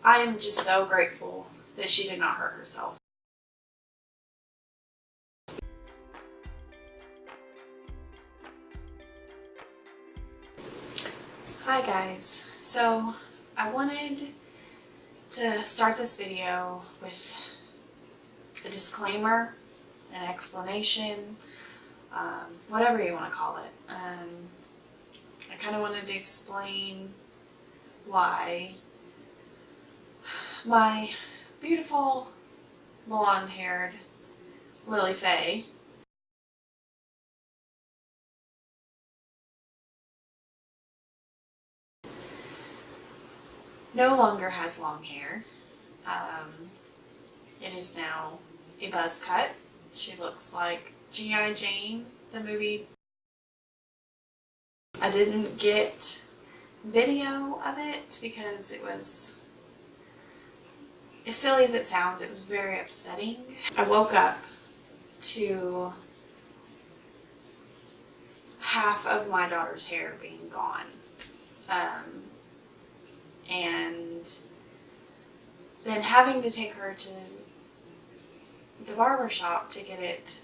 I am just so grateful that she did not hurt herself. Hi guys, so I wanted to start this video with a disclaimer, an explanation, whatever you want to call it. I kind of wanted to explain why my beautiful blonde-haired Lily Faye no longer has long hair. It is now a buzz cut. She looks like G.I. Jane, the movie. I didn't get video of it because it was, as silly as it sounds, it was very upsetting. I woke up to half of my daughter's hair being gone. And then having to take her to the barber shop to get it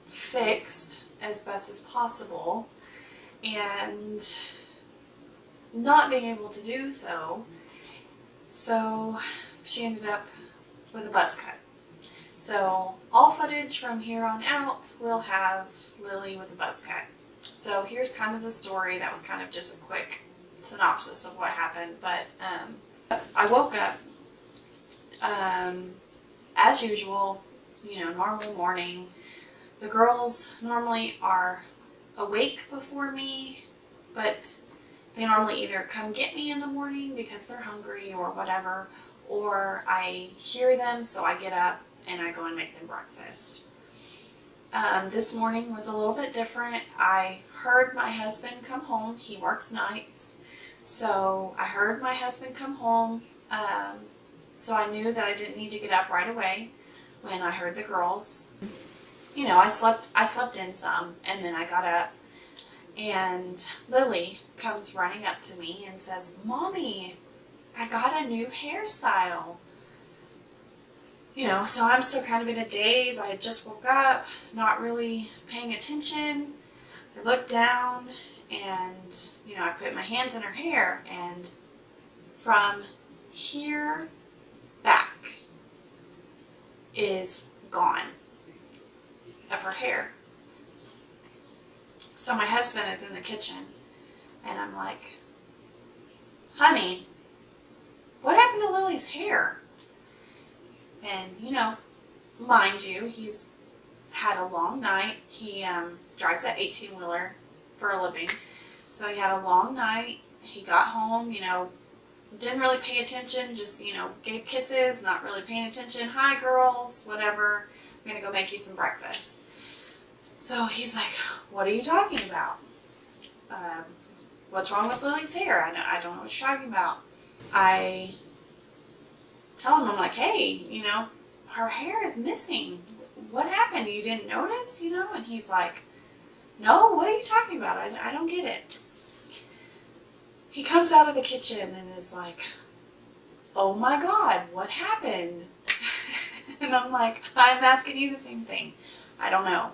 fixed as best as possible, and not being able to do so, so she ended up with a buzz cut. So all footage from here on out will have Lily with a buzz cut. So here's kind of the story. That was kind of just a quick synopsis of what happened, but I woke up as usual, normal morning. The girls normally are awake before me, but they normally either come get me in the morning because they're hungry or whatever, or I hear them, so I get up and I go and make them breakfast. This morning was a little bit different. I heard my husband come home. He works nights. So I heard my husband come home. So I knew that I didn't need to get up right away when I heard the girls. I slept in some, and then I got up, and Lily comes running up to me and says, "Mommy, I got a new hairstyle." So I'm still kind of in a daze. I had just woke up, not really paying attention. I looked down and, I put my hands in her hair, and from here back is gone of her hair. So my husband is in the kitchen, and I'm like, "Honey, what happened to Lily's hair?" And, mind you, he's had a long night. He drives that 18-wheeler for a living. So he had a long night. He got home, didn't really pay attention, just, gave kisses, not really paying attention. "Hi, girls," whatever. "I'm going to go make you some breakfast." So he's like, "What are you talking about? What's wrong with Lily's hair? I don't know what you're talking about." I tell him, I'm like, "Hey, her hair is missing. What happened? You didn't notice, And he's like, "No, what are you talking about? I don't get it." He comes out of the kitchen and is like, "Oh my God, what happened?" And I'm like, "I'm asking you the same thing. I don't know."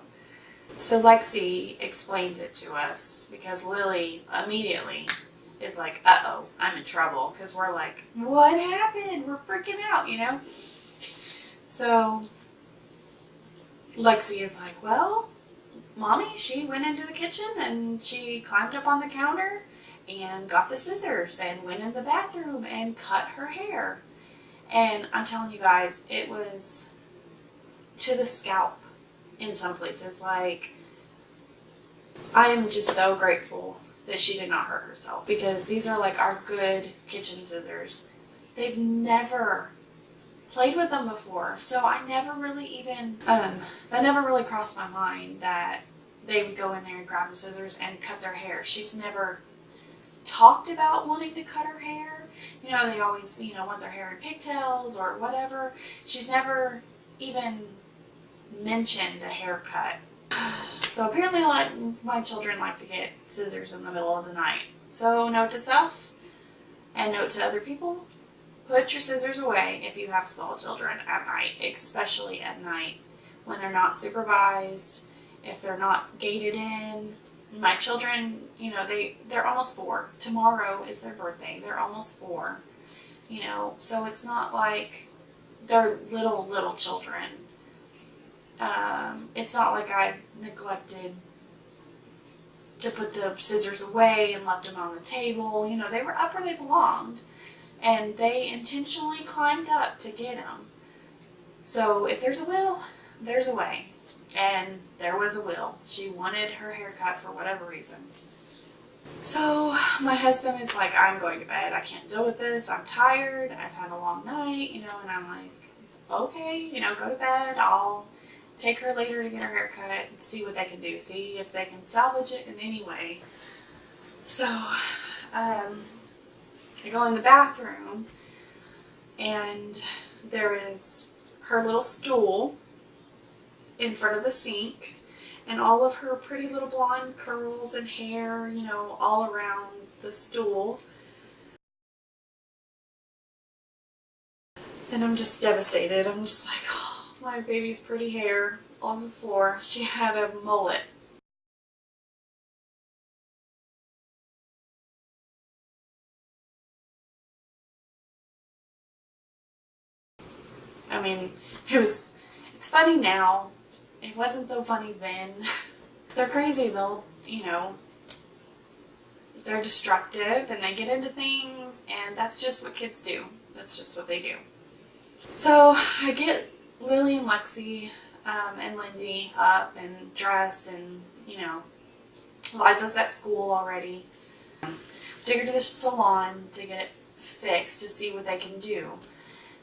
So Lexi explains it to us because Lily immediately is like, "Uh-oh, I'm in trouble." Because we're like, "What happened?" We're freaking out, So Lexi is like, "Well, Mommy, she went into the kitchen and she climbed up on the counter and got the scissors and went in the bathroom and cut her hair." And I'm telling you guys, it was to the scalp in some places. Like, I am just so grateful that she did not hurt herself, because these are like our good kitchen scissors. They've never played with them before, so I never really even, that never really crossed my mind that they would go in there and grab the scissors and cut their hair. She's never talked about wanting to cut her hair. They always, want their hair in pigtails or whatever. She's never even mentioned a haircut. So apparently, my children like to get scissors in the middle of the night. So note to self and note to other people, put your scissors away if you have small children at night, especially at night when they're not supervised, if they're not gated in. My children, you know, they're almost 4. Tomorrow is their birthday. They're almost 4. You know, so it's not like they're little children. It's not like I've neglected to put the scissors away and left them on the table. You know, they were up where they belonged, and they intentionally climbed up to get them. So if there's a will, there's a way. And there was a will. She wanted her hair cut for whatever reason. So my husband is like, I'm going to bed. I can't deal with this. I'm tired. I've had a long night, you know, and I'm like, okay, you know, go to bed. I'll take her later to get her hair cut and see what they can do. See if they can salvage it in any way. So I go in the bathroom, and there is her little stool in front of the sink, and all of her pretty little blonde curls and hair, you know, all around the stool. And I'm just devastated. I'm just like, oh, my baby's pretty hair on the floor. She had a mullet. I mean, it's funny now. It wasn't so funny then. They're crazy though, you know. They're destructive and they get into things, and that's just what kids do. That's just what they do. So I get Lily and Lexi and Lindy up and dressed, and, you know, Liza's at school already. Take her to the salon to get it fixed to see what they can do.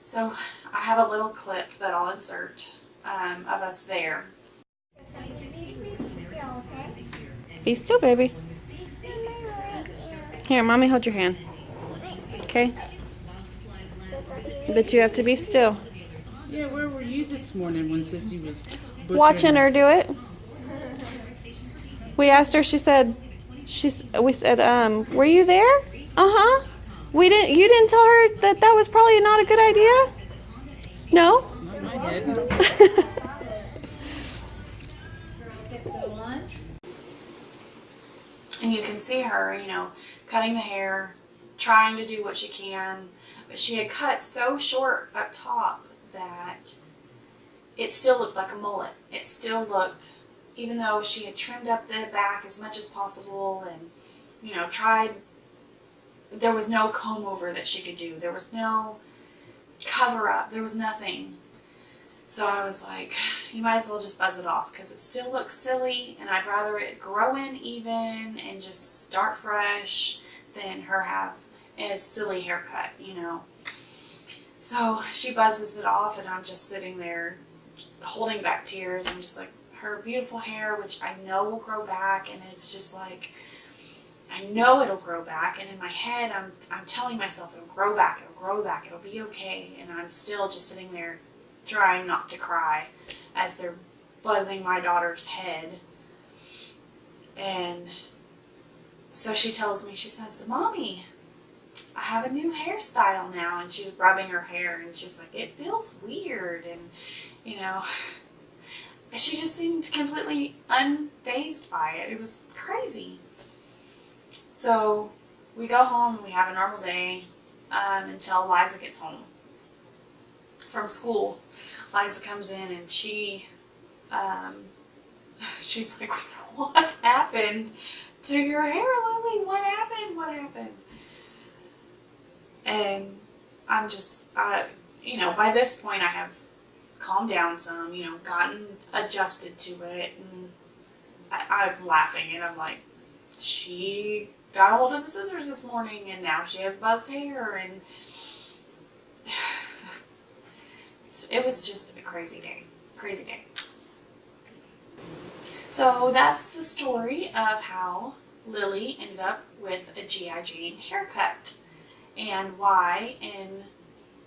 So I have a little clip that I'll insert of us there. Be still, baby. Here, mommy, hold your hand. Okay? But you have to be still. Yeah, where were you this morning when Sissy was Watching her do it. We asked her, we said, were you there? Uh-huh. You didn't tell her that was probably not a good idea? No? Not my head. And you can see her, you know, cutting the hair, trying to do what she can. But she had cut so short up top that it still looked like a mullet. It still looked, even though she had trimmed up the back as much as possible and, you know, tried, there was no comb over that she could do. There was no cover up. There was nothing. So I was like, you might as well just buzz it off, because it still looks silly, and I'd rather it grow in even and just start fresh than her have a silly haircut, you know. So she buzzes it off, and I'm just sitting there holding back tears, and just like, her beautiful hair, which I know will grow back, and it's just like, I know it'll grow back, and in my head I'm telling myself it'll grow back, it'll be okay, and I'm still just sitting there trying not to cry as they're buzzing my daughter's head. And so she tells me, she says, Mommy, I have a new hairstyle now, and she's rubbing her hair, and she's like, it feels weird, and, you know, she just seemed completely unfazed by it. It was crazy. So we go home and we have a normal day until Liza gets home from school. Liza comes in and she's like, what happened to your hair, Lily? What happened? What happened? And I'm just, you know, by this point I have calmed down some, you know, gotten adjusted to it, and I'm laughing, and I'm like, she got a hold of the scissors this morning, and now she has buzzed hair, and it was just a crazy day. Crazy day. So that's the story of how Lily ended up with a G.I. Jane haircut, and why in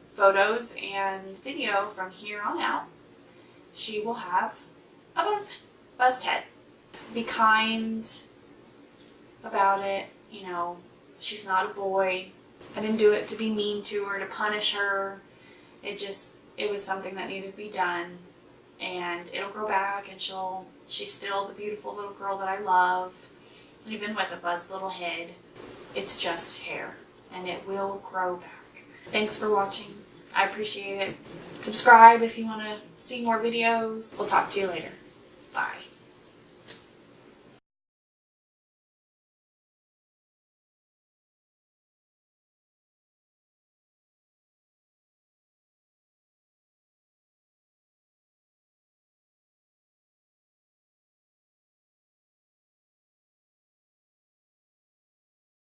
photos and video from here on out she will have a buzzed head. Be kind about it, you know, she's not a boy. I didn't do it to be mean to her, to punish her. It was something that needed to be done. And it'll grow back, and she's still the beautiful little girl that I love, even with a buzzed little head. It's just hair, and it will grow back. Thanks for watching. I appreciate it. Subscribe if you want to see more videos. We'll talk to you later. Bye.